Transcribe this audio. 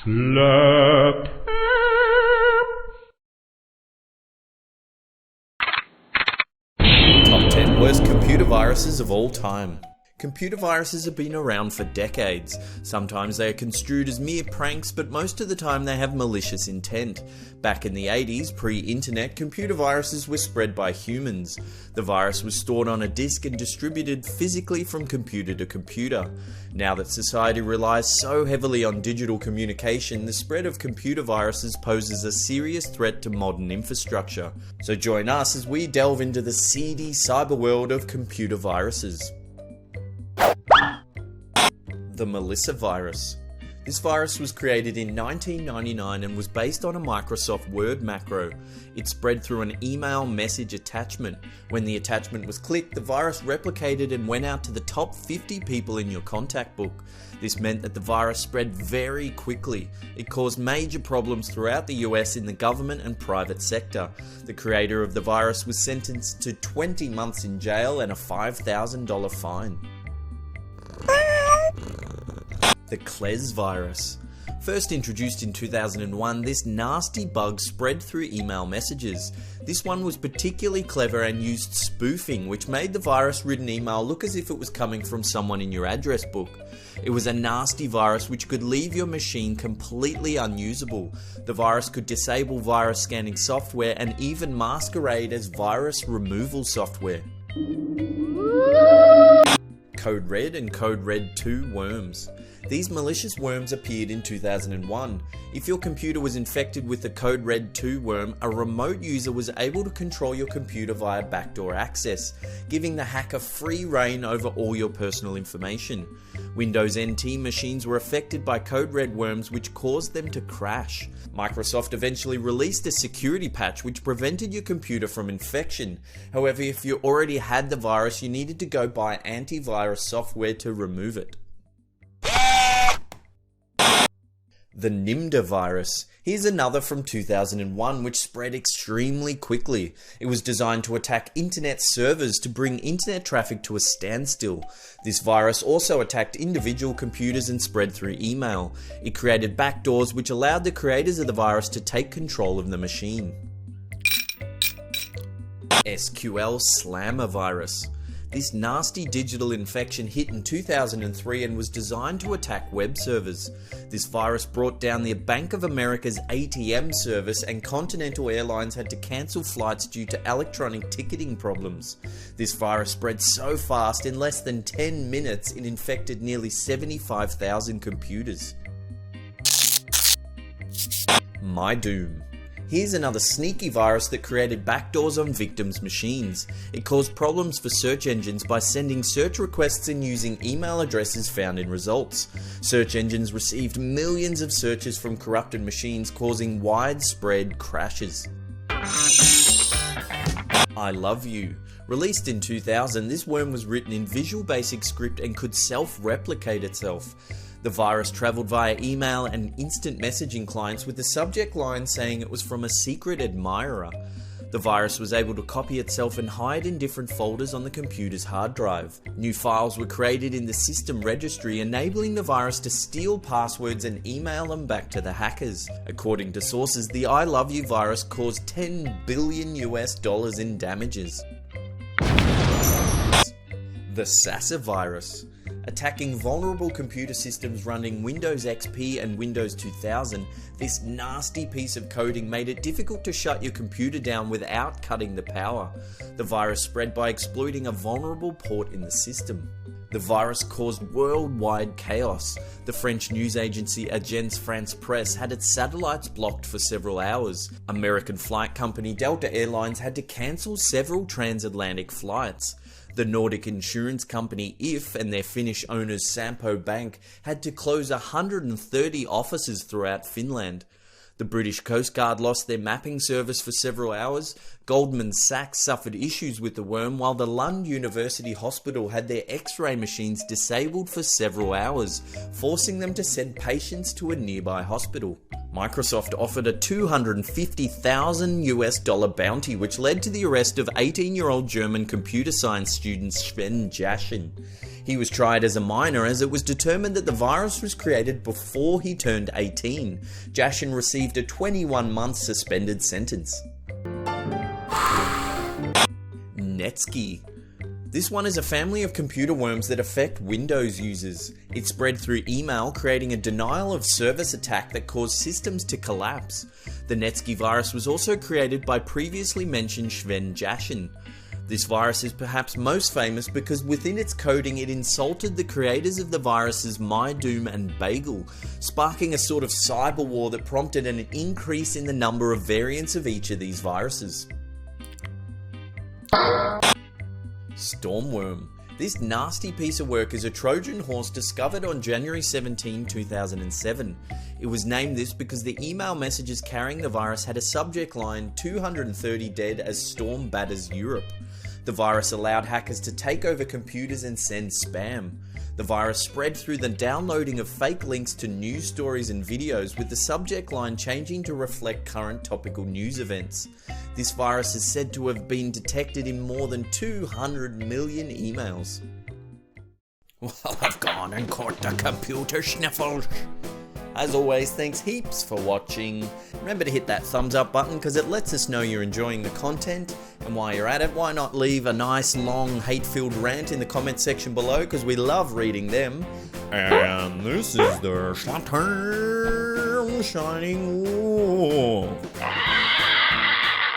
Slap. Top 10 worst computer viruses of all time. Computer viruses have been around for decades. Sometimes they are construed as mere pranks, but most of the time they have malicious intent. Back in the 80s, pre-internet, computer viruses were spread by humans. The virus was stored on a disk and distributed physically from computer to computer. Now that society relies so heavily on digital communication, the spread of computer viruses poses a serious threat to modern infrastructure. So join us as we delve into the seedy cyber world of computer viruses. The Melissa virus. This virus was created in 1999 and was based on a Microsoft Word macro. It spread through an email message attachment. When the attachment was clicked, the virus replicated and went out to the top 50 people in your contact book. This meant that the virus spread very quickly. It caused major problems throughout the US in the government and private sector. The creator of the virus was sentenced to 20 months in jail and a $5,000 fine. The Kles virus. First introduced in 2001, this nasty bug spread through email messages. This one was particularly clever and used spoofing, which made the virus-ridden email look as if it was coming from someone in your address book. It was a nasty virus which could leave your machine completely unusable. The virus could disable virus scanning software and even masquerade as virus removal software. Code Red and Code Red 2 worms. These malicious worms appeared in 2001. If your computer was infected with the Code Red 2 worm, a remote user was able to control your computer via backdoor access, giving the hacker free reign over all your personal information. Windows NT machines were affected by Code Red worms, which caused them to crash. Microsoft eventually released a security patch which prevented your computer from infection. However, if you already had the virus, you needed to go buy antivirus software to remove it. The Nimda virus. Here's another from 2001 which spread extremely quickly. It was designed to attack internet servers to bring internet traffic to a standstill. This virus also attacked individual computers and spread through email. It created backdoors which allowed the creators of the virus to take control of the machine. SQL Slammer virus. This nasty digital infection hit in 2003 and was designed to attack web servers. This virus brought down the Bank of America's ATM service, and Continental Airlines had to cancel flights due to electronic ticketing problems. This virus spread so fast, in less than 10 minutes, it infected nearly 75,000 computers. MyDoom. Here's another sneaky virus that created backdoors on victims' machines. It caused problems for search engines by sending search requests and using email addresses found in results. Search engines received millions of searches from corrupted machines, causing widespread crashes. I Love You. Released in 2000, this worm was written in Visual Basic script and could self-replicate itself. The virus traveled via email and instant messaging clients with the subject line saying it was from a secret admirer. The virus was able to copy itself and hide in different folders on the computer's hard drive. New files were created in the system registry, enabling the virus to steal passwords and email them back to the hackers. According to sources, the I Love You virus caused $10 billion in damages. The Sasser virus. Attacking vulnerable computer systems running Windows XP and Windows 2000, this nasty piece of coding made it difficult to shut your computer down without cutting the power. The virus spread by exploiting a vulnerable port in the system. The virus caused worldwide chaos. The French news agency Agence France-Presse had its satellites blocked for several hours. American flight company Delta Airlines had to cancel several transatlantic flights. The Nordic insurance company If and their Finnish owners Sampo Bank had to close 130 offices throughout Finland. The British Coast Guard lost their mapping service for several hours. Goldman Sachs suffered issues with the worm, while the Lund University Hospital had their X-ray machines disabled for several hours, forcing them to send patients to a nearby hospital. Microsoft offered a $250,000 bounty, which led to the arrest of 18-year-old German computer science student Sven Jaschen. He was tried as a minor as it was determined that the virus was created before he turned 18. Jashin received a 21-month suspended sentence. NetSky. This one is a family of computer worms that affect Windows users. It spread through email, creating a denial of service attack that caused systems to collapse. The NetSky virus was also created by previously mentioned Sven Jashin. This virus is perhaps most famous because within its coding it insulted the creators of the viruses MyDoom and Bagel, sparking a sort of cyber war that prompted an increase in the number of variants of each of these viruses. Stormworm. This nasty piece of work is a Trojan horse discovered on January 17, 2007. It was named this because the email messages carrying the virus had a subject line 230 dead as storm batters Europe. The virus allowed hackers to take over computers and send spam. The virus spread through the downloading of fake links to news stories and videos, with the subject line changing to reflect current topical news events. This virus is said to have been detected in more than 200 million emails. Well, I've gone and caught the computer sniffles. As always, thanks heaps for watching. Remember to hit that thumbs up button because it lets us know you're enjoying the content. And while you're at it, why not leave a nice long hate-filled rant in the comment section below because we love reading them. And this is the Sasser signing off.